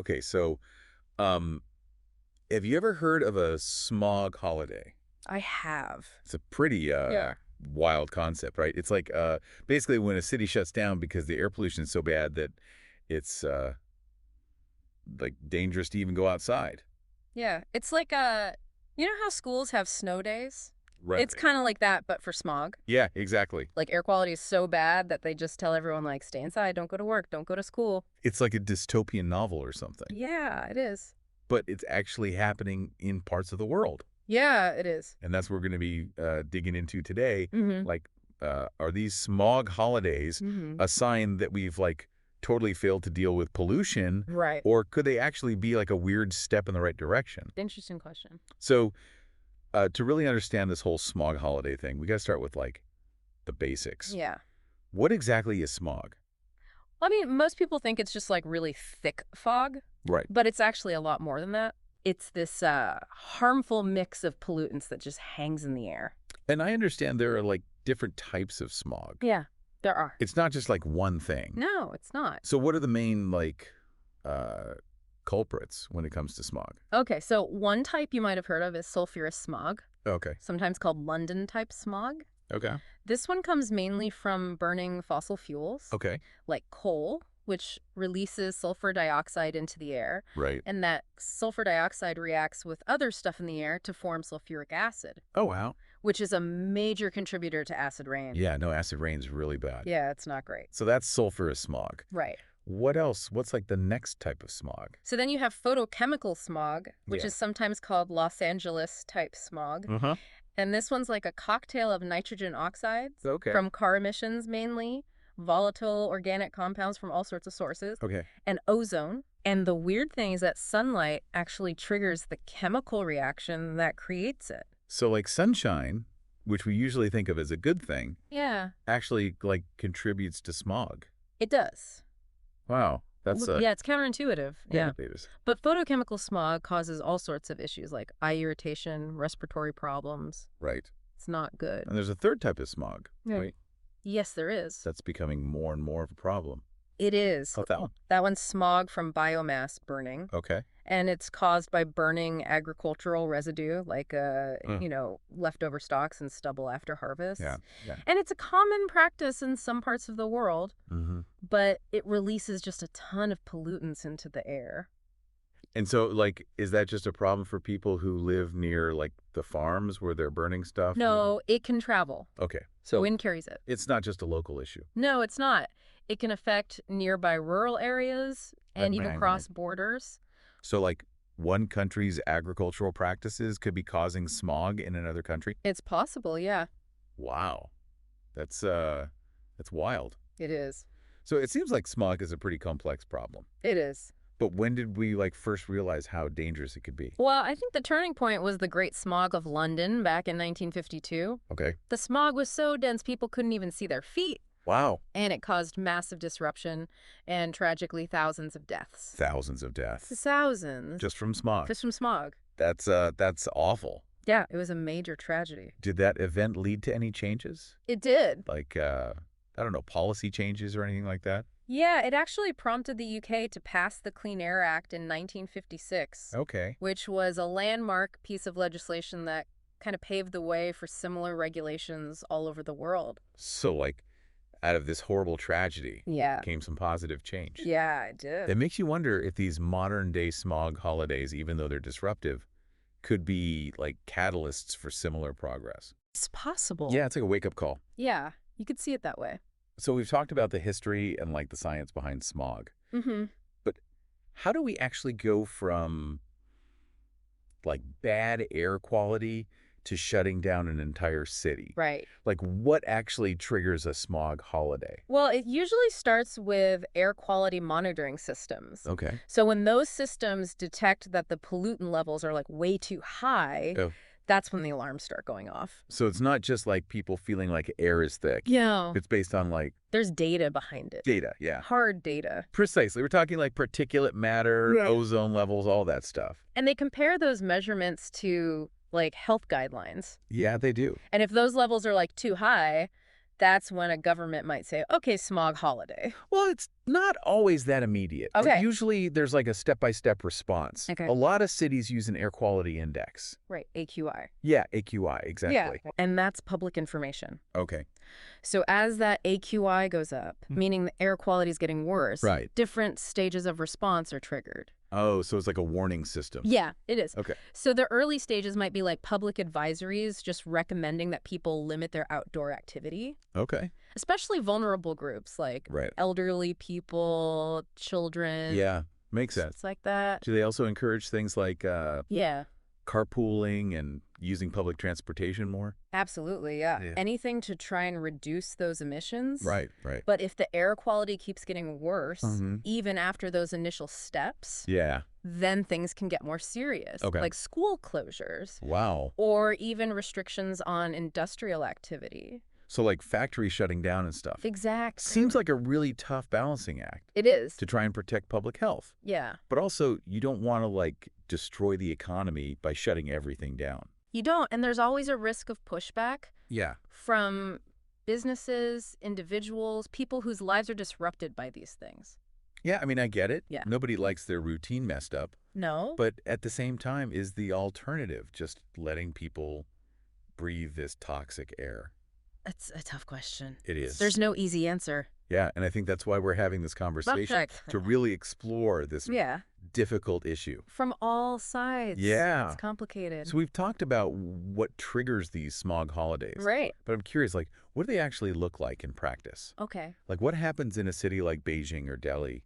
Okay, so um, have you ever heard of a smog holiday? I have. It's a pretty Yeah. wild concept, right? It's like basically when a city shuts down because the air pollution is so bad that it's like dangerous to even go outside. Yeah. It's like you know how schools have snow days? Right. It's kind of like that, but for smog. Yeah, exactly. Like air quality is so bad that they just tell everyone like stay inside, don't go to work, don't go to school. It's like a dystopian novel or something, Yeah, it is. but it's actually happening in parts of the world. Yeah, it is. And that's what we're going to be digging into today. Mhm. Like, are these smog holidays Mhm. a sign that we've like totally failed to deal with pollution, Right. or could they actually be like a weird step in the right direction? Interesting question. So, to really understand this whole smog holiday thing, we got to start with like the basics. Yeah. What exactly is smog? I mean, most people think it's just like really thick fog, Right. but it's actually a lot more than that. It's this harmful mix of pollutants that just hangs in the air. And I understand there are like different types of smog. Yeah, there are. It's not just like one thing. No, it's not. So what are the main like uh, culprits when it comes to smog? Okay, so one type you might have heard of is sulfurous smog, Okay. sometimes called London type smog. Okay. This one comes mainly from burning fossil fuels, Okay. like coal, which releases sulfur dioxide into the air. Right. And that sulfur dioxide reacts with other stuff in the air to form sulfuric acid, Oh, wow. which is a major contributor to acid rain. Yeah, no, acid rain's really bad. Yeah, it's not great. So that's sulfurous smog. Right. What else? What's like the next type of smog? So then you have photochemical smog, which Yeah. is sometimes called Los Angeles type smog. Uh-huh. And this one's like a cocktail of nitrogen oxides Okay. from car emissions mainly, volatile organic compounds from all sorts of sources, Okay. and ozone. And the weird thing is that sunlight actually triggers the chemical reaction that creates it. So like sunshine, which we usually think of as a good thing, Yeah, actually like contributes to smog. it does. Wow. That's Yeah, it's counterintuitive. Yeah. innovators. But photochemical smog causes all sorts of issues like eye irritation, respiratory problems. Right. It's not good. And there's a third type of smog. Yeah. Right. Yes, there is. That's becoming more and more of a problem. It is. How's that one? That one's smog from biomass burning. Okay. And it's caused by burning agricultural residue, like, leftover stalks and stubble after harvest. Yeah. Yeah. And it's a common practice in some parts of the world, Mm-hmm. but it releases just a ton of pollutants into the air. And so, like, is that just a problem for people who live near, like, the farms where they're burning stuff? No, it can travel. Okay. So Wind carries it. it's not just a local issue. No, it's not. It can affect nearby rural areas and even Right. cross borders. So, like, one country's agricultural practices could be causing smog in another country? It's possible, yeah. Wow. That's wild. It is. So it seems like smog is a pretty complex problem. It is. But when did we, like, first realize how dangerous it could be? Well, I think the turning point was the Great Smog of London back in 1952. Okay. The smog was so dense people couldn't even see their feet, Wow. and it caused massive disruption and tragically thousands of deaths. Thousands of deaths. Thousands. Just from smog. Just from smog. That's awful. Yeah, it was a major tragedy. Did that event lead to any changes? It did. Like, I don't know, policy changes or anything like that? Yeah, it actually prompted the UK to pass the Clean Air Act in 1956, Okay. which was a landmark piece of legislation that kind of paved the way for similar regulations all over the world. So, like, out of this horrible tragedy Yeah. came some positive change. Yeah, it did. It makes you wonder if these modern-day smog holidays, even though they're disruptive, could be, like, catalysts for similar progress. It's possible. Yeah, it's like a wake-up call. Yeah, you could see it that way. So we've talked about the history and, like, the science behind smog. Mm-hmm. But how do we actually go from, like, bad air quality to shutting down an entire city? Right. Like, what actually triggers a smog holiday? Well, it usually starts with air quality monitoring systems. Okay. So when those systems detect that the pollutant levels are like way too high, Oh. that's when the alarms start going off. So it's not just like people feeling like air is thick. Yeah. It's based on like There's data behind it. data. Yeah. Hard data. Precisely. We're talking like particulate matter, Right. ozone levels, all that stuff. And they compare those measurements to like health guidelines. Yeah, they do. And if those levels are like too high, That's when a government might say, okay, smog holiday. Well, it's not always that immediate. Okay. Usually there's like a step-by-step response. Okay. A lot of cities use an air quality index. Right, AQI. Yeah, AQI, exactly. Yeah, and that's public information. Okay. So as that AQI goes up, meaning the air quality is getting worse, Right. different stages of response are triggered. Oh, so it's like a warning system. Yeah, it is. Okay. So the early stages might be like public advisories, just recommending that people limit their outdoor activity, Okay. especially vulnerable groups like Right. elderly people, children. Yeah, makes sense. It's like that. Do they also encourage things like Yeah, carpooling and using public transportation more? absolutely. Yeah. Yeah. Anything to try and reduce those emissions. Right, right. But if the air quality keeps getting worse, Mhm. even after those initial steps, Yeah. then things can get more serious, Okay. like school closures Wow. or even restrictions on industrial activity. So like factories shutting down and stuff. Exactly. Seems like a really tough balancing act It is. to try and protect public health. Yeah. But also, you don't want to like destroy the economy by shutting everything down. You don't. And there's always a risk of pushback Yeah. from businesses, individuals, people whose lives are disrupted by these things. Yeah, I mean, I get it. Yeah. Nobody likes their routine messed up. No. But at the same time, is the alternative just letting people breathe this toxic air? That's a tough question. It is. There's no easy answer. Yeah, and I think that's why we're having this conversation, to really explore this Yeah. difficult issue. From all sides. Yeah. It's complicated. So we've talked about what triggers these smog holidays. Right. But I'm curious, like, what do they actually look like in practice? Okay. Like, what happens in a city like Beijing or Delhi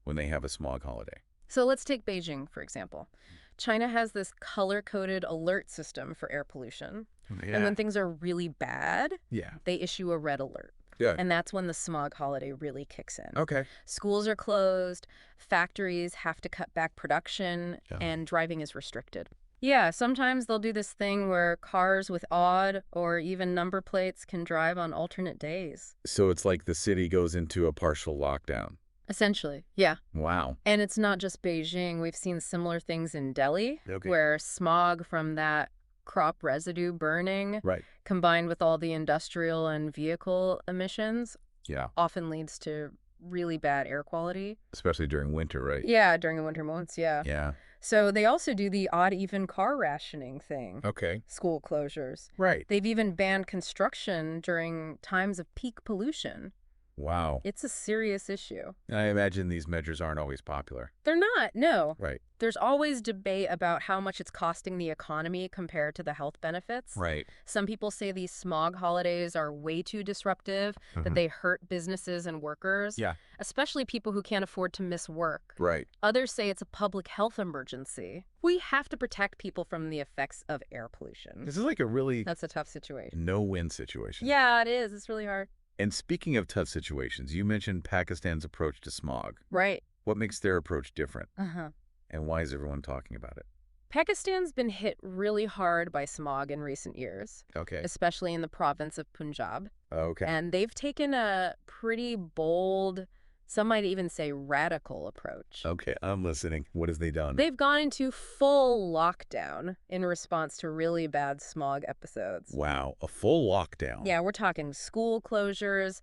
when they have a smog holiday? So let's take Beijing, for example. China has this color-coded alert system for air pollution. Yeah. And when things are really bad, Yeah. they issue a red alert. Yeah. And that's when the smog holiday really kicks in. Okay. Schools are closed, factories have to cut back production, Yeah. and driving is restricted. Yeah, sometimes they'll do this thing where cars with odd or even number plates can drive on alternate days. So it's like the city goes into a partial lockdown. Essentially, yeah. Wow. And it's not just Beijing. We've seen similar things in Delhi, Okay. where smog from that crop residue burning Right. combined with all the industrial and vehicle emissions Yeah. often leads to really bad air quality. Especially during winter, right? Yeah, during the winter months, yeah. Yeah. So they also do the odd even car rationing thing, Okay. school closures. Right. They've even banned construction during times of peak pollution. Wow. It's a serious issue. I imagine these measures aren't always popular. They're not, no. Right. There's always debate about how much it's costing the economy compared to the health benefits. Right. Some people say these smog holidays are way too disruptive, that they hurt businesses and workers, Yeah. especially people who can't afford to miss work. Right. Others say it's a public health emergency. We have to protect people from the effects of air pollution. This is like a really That's a tough situation. no-win situation. Yeah, it is. It's really hard. And speaking of tough situations, you mentioned Pakistan's approach to smog. Right. What makes their approach different? Uh-huh. And why is everyone talking about it? Pakistan's been hit really hard by smog in recent years, Okay. especially in the province of Punjab. Okay. And they've taken a pretty bold, some might even say radical approach. Okay, I'm listening. What have they done? They've gone into full lockdown in response to really bad smog episodes. Wow, a full lockdown. Yeah, we're talking school closures,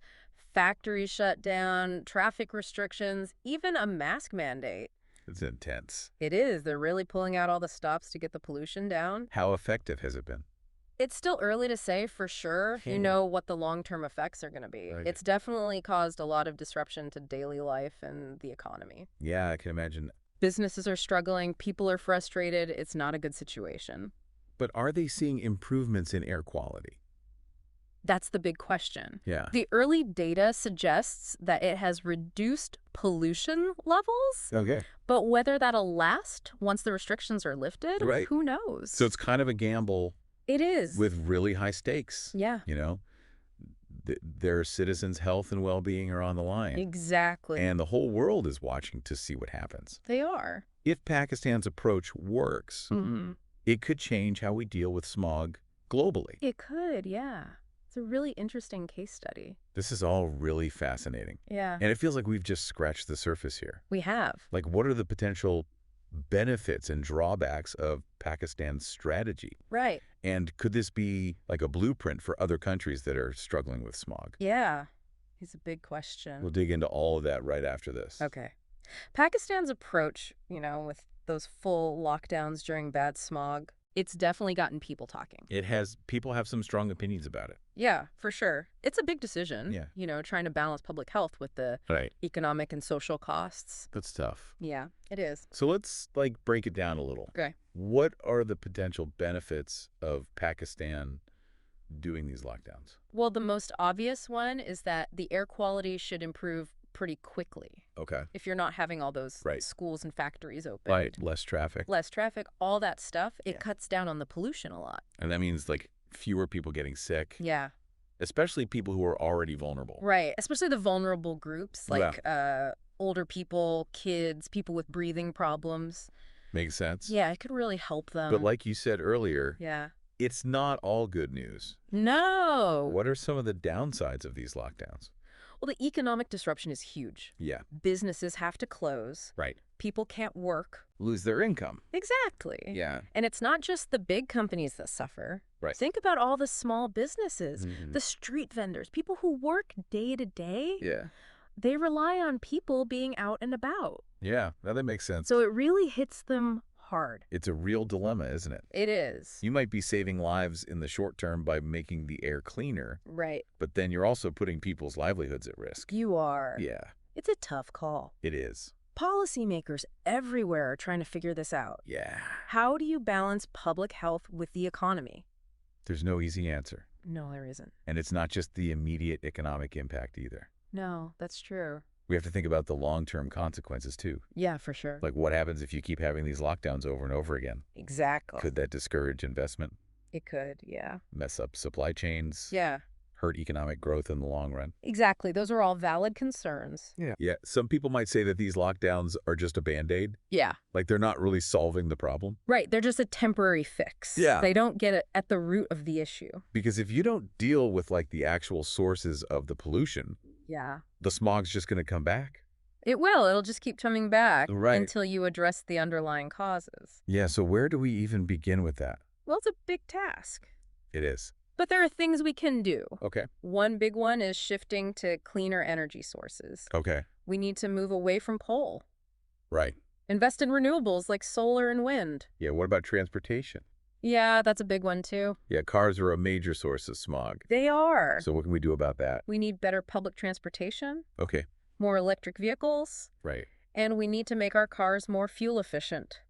factories shut down, traffic restrictions, even a mask mandate. It's intense. It is. They're really pulling out all the stops to get the pollution down. How effective has it been? It's still early to say for sure, you know, what the long-term effects are going to be. Right. It's definitely caused a lot of disruption to daily life and the economy. Yeah, I can imagine. Businesses are struggling. People are frustrated. It's not a good situation. But are they seeing improvements in air quality? That's the big question. Yeah. The early data suggests that it has reduced pollution levels, Okay. but whether that'll last once the restrictions are lifted, Right. who knows? So it's kind of a gamble It is. with really high stakes. Yeah. You know, their citizens' health and well-being are on the line. Exactly. And the whole world is watching to see what happens. They are. If Pakistan's approach works, Mm-hmm. it could change how we deal with smog globally. It could, yeah. It's a really interesting case study. This is all really fascinating. Yeah. And it feels like we've just scratched the surface here. We have. Like, what are the potential benefits and drawbacks of Pakistan's strategy? Right. And could this be like a blueprint for other countries that are struggling with smog? Yeah. It's a big We'll question. dig into all of that right after this. Okay. Pakistan's approach, with those full lockdowns during bad smog, it's definitely gotten people talking. People have some strong opinions about it. Yeah, for sure. It's a big decision. Yeah. Trying to balance public health with the Right. economic and social costs. That's tough. Yeah, it is. So let's break it down a little. Okay. What are the potential benefits of Pakistan doing these lockdowns? Well, the most obvious one is that the air quality should improve pretty quickly Okay. if you're not having all those Right. schools and factories open. Right. Less traffic. Less traffic, all that stuff, it Yeah. cuts down on the pollution a lot. And that means fewer people getting sick, Yeah. especially people who are already vulnerable. Right. Especially the vulnerable groups like older people, kids, people with breathing problems. Makes sense. Yeah, it could really help them. But like you said earlier, Yeah. it's not all good news. No. What are some of the downsides of these lockdowns? Well, the economic disruption is huge. Yeah. Businesses have to close. Right. People can't work. Lose their income. Exactly. Yeah. And it's not just the big companies that suffer. Right. Think about all the small businesses, Mhm. the street vendors, people who work day to day. Yeah. They rely on people being out and about. Yeah. Now that makes sense. So it really hits them hard. It's a real dilemma, isn't it? It is. You might be saving lives in the short term by making the air cleaner, Right. but then you're also putting people's livelihoods at risk. You are. Yeah, It's a tough call. it is. Policymakers everywhere are trying to figure this out. Yeah. How do you balance public health with the economy? There's no easy answer. No, there isn't. And it's not just the immediate economic impact either. No, that's true. We have to think about the long-term consequences too. Yeah, for sure. Like what happens if you keep having these lockdowns over and over again? Exactly. Could that discourage investment, It could, yeah. mess up supply chains, Yeah, hurt economic growth in the long run? exactly. Those are all valid concerns. Yeah, some people might say that these lockdowns are just a Band-Aid. Yeah, Like they're not really solving the problem. right. They're just a temporary fix. Yeah. They don't get at the root of the issue. Because if you don't deal with the actual sources of the pollution, Yeah. the smog's just going to come back. It will. It'll just keep coming back Right. until you address the underlying causes. Yeah, so where do we even begin with that? Well, it's a big task. It is. But there are things we can do. Okay. One big one is shifting to cleaner energy sources. Okay. We need to move away from coal. Right. Invest in renewables like solar and wind. Yeah, what about transportation? Yeah, that's a big one too. Yeah, cars are a major source of smog. They are. So what can we do about that? We need better public transportation, Okay. more electric vehicles, Right. and we need to make our cars more fuel efficient.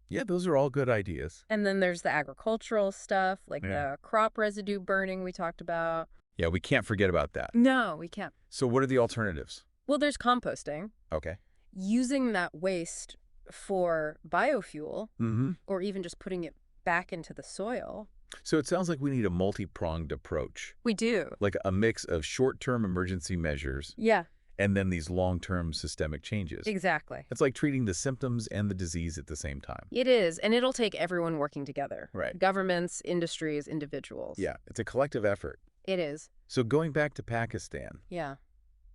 Yeah, those are all good ideas. And then there's the agricultural stuff, like Yeah. the crop residue burning we talked about. Yeah, we can't forget about that. No, we can't. So what are the alternatives? Well, there's composting, Okay. using that waste for biofuel, Mm-hmm. or even just putting it back into the soil. So it sounds like we need a multi-pronged approach, We do. like a mix of short-term emergency measures Yeah, and then these long-term systemic changes. exactly. It's like treating the symptoms and the disease at the same time. It is, and it'll take everyone working together. Right. Governments, industries, individuals. Yeah, it's a collective effort. It is. So going back to Pakistan, Yeah.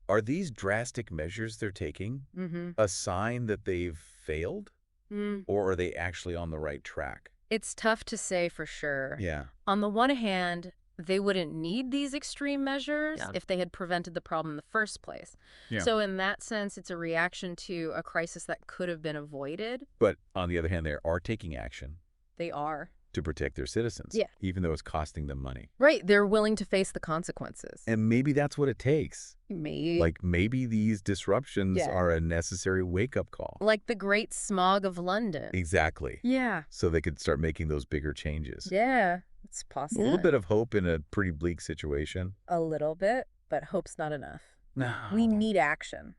are these drastic measures they're taking Mm-hmm. a sign that they've failed, or are they actually on the right track? It's tough to say for sure. Yeah. On the one hand, they wouldn't need these extreme measures Yeah. if they had prevented the problem in the first place. Yeah. So in that sense, it's a reaction to a crisis that could have been avoided. But on the other hand, they are taking action They are. to protect their citizens, Yeah. even though it's costing them money. Right. They're willing to face the consequences. And maybe that's what it takes. Maybe. Maybe these disruptions Yeah. are a necessary wake-up call. Like the Great Smog of London. Exactly. Yeah. So they could start making those bigger changes. Yeah. It's A possible. little bit of hope in a pretty bleak situation. A little bit, but hope's not enough. No. We need action.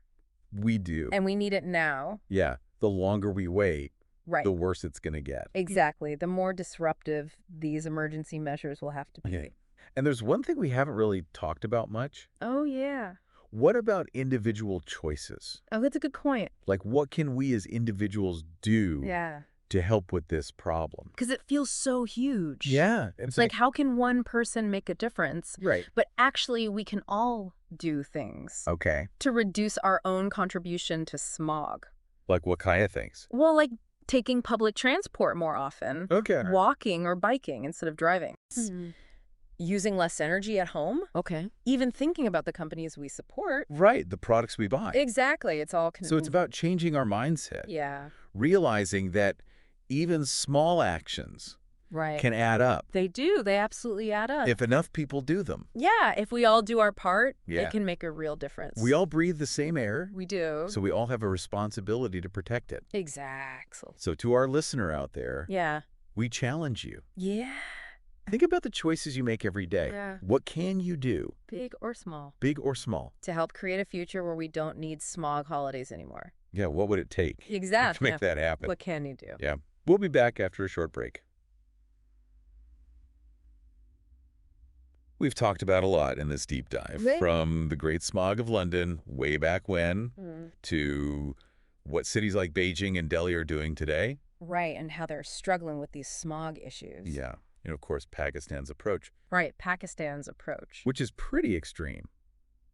We do. And we need it now. Yeah. The longer we wait, Right. the worse it's going to get. Exactly. The more disruptive these emergency measures will have to be. Okay. And there's one thing we haven't really talked about much. Oh, yeah. What about individual choices? Oh, that's a good point. Like, what can we as individuals do Yeah. to help with this problem? Because it feels so huge. Yeah. It's Like, how can one person make a difference? right. But actually, we can all do things Okay. to reduce our own contribution to smog. Like what kind of things? Well, like taking public transport more often, Okay. walking or biking instead of driving, using less energy at home, Okay. even thinking about the companies we support. Right, the products we buy. Exactly. It's all So it's about changing our mindset, Yeah, realizing that even small actions right. can add up They do. They absolutely add up. if enough people do them. Yeah, if we all do our part, Yeah. it can make a real difference. We all breathe the same air, We do. so we all have a responsibility to protect it. Exactly. So to our listener out there, Yeah. we challenge you. Yeah. Think about the choices you make every day. Yeah. What can you do, Big or small, big or small? to help create a future where we don't need smog holidays anymore. Yeah, what would it take to Exactly. make that happen? What can you do? Yeah. We'll be back after a short break. We've talked about a lot in this deep dive, Right. from the Great Smog of London way back when to what cities like Beijing and Delhi are doing today. Right, and how they're struggling with these smog issues. Yeah. And of course, Pakistan's approach, Right, Pakistan's approach. which is pretty extreme.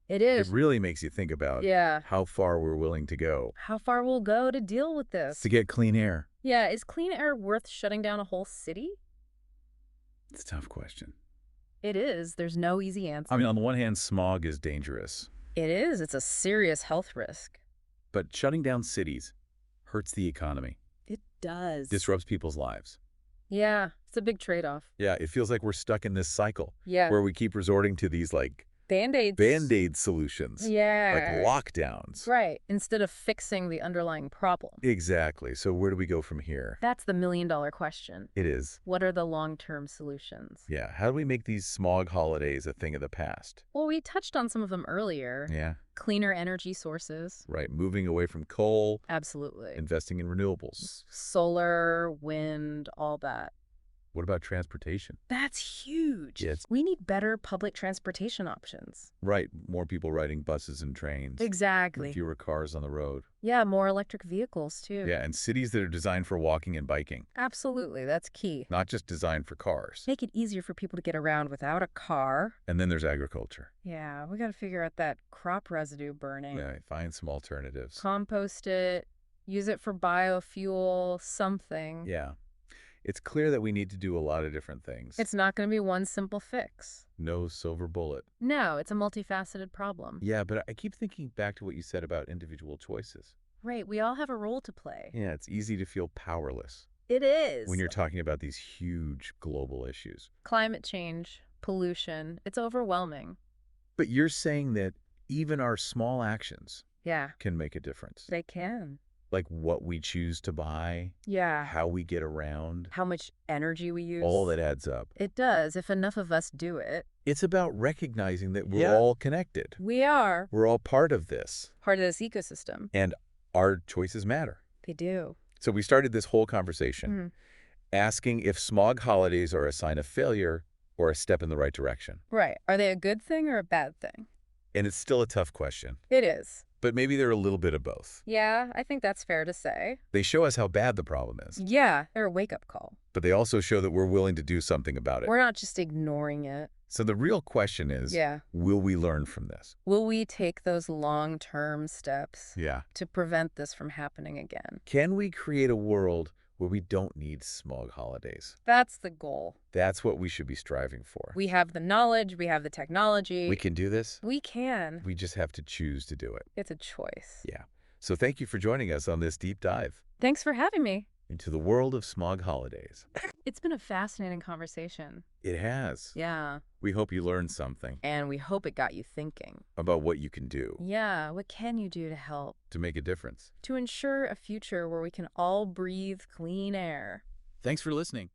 It It is. really makes you think about Yeah. how far we're willing to go How far we'll go to deal with this. to get clean air. Yeah, is clean air worth shutting down a whole city? It's a tough question. It is. There's no easy answer. I mean, on the one hand, smog is dangerous, It is. It's a serious health risk. but shutting down cities hurts the economy, It does. disrupts people's lives. Yeah, it's a big trade-off. Yeah, it feels like we're stuck in this cycle Yeah. where we keep resorting to these like Band-Aids. Band-Aid solutions, Yeah. like lockdowns. Right, instead of fixing the underlying problem. Exactly. So where do we go from here? That's the million-dollar question. It is. What are the long-term solutions? Yeah. How do we make these smog holidays a thing of the past? Well, we touched on some of them earlier. Yeah. Cleaner energy sources. Right. Moving away from coal, Absolutely. investing in renewables. Solar, wind, all that. What about transportation? That's huge. Yes. We need better public transportation options. Right. More people riding buses and trains. Exactly. Fewer cars on the road. Yeah, more electric vehicles, too. Yeah. And cities that are designed for walking and biking, Absolutely. That's key. not just designed for cars. Make it easier for people to get around without a car. And then there's agriculture. Yeah, we got to figure out that crop residue burning. Yeah. Find some alternatives. Compost it, use it for biofuel, something. Yeah. It's clear that we need to do a lot of different things. It's not going to be one simple fix. No silver bullet. No, it's a multifaceted problem. Yeah, but I keep thinking back to what you said about individual choices. Right, we all have a role to play. Yeah, it's easy to feel powerless It is. when you're talking about these huge global issues. Climate change, pollution, it's overwhelming. But you're saying that even our small actions Yeah, can make a difference. they can. Like what we choose to buy, Yeah. how we get around, How much energy we use. all that adds up. It does, if enough of us do it. It's about recognizing that we're Yeah. all connected. We are We're all part of this, part of this ecosystem. and our choices matter. They do. So we started this whole conversation Mhm. asking if smog holidays are a sign of failure or a step in the right direction. Right. Are they a good thing or a bad thing? And it's still a tough question, It is. but maybe they're a little bit of both. Yeah, I think that's fair to say. They show us how bad the problem is, Yeah, they're a wake-up call. but they also show that we're willing to do something about it. We're not just ignoring it. So the real question is, Yeah. will we learn from this? Will we take those long-term steps Yeah. to prevent this from happening again? Can we create a world where we don't need smog holidays? That's the goal. That's what we should be striving for. We have the knowledge, we have the technology. We can do this. We can. We just have to choose to do it. It's a choice. Yeah. So thank you for joining us on this deep dive Thanks for having me. into the world of smog holidays. It's been a fascinating conversation. It has. Yeah. We hope you learned something And we hope it got you thinking. about what you can do Yeah, what can you do to help? to make a difference. To ensure a future where we can all breathe clean air. Thanks for listening.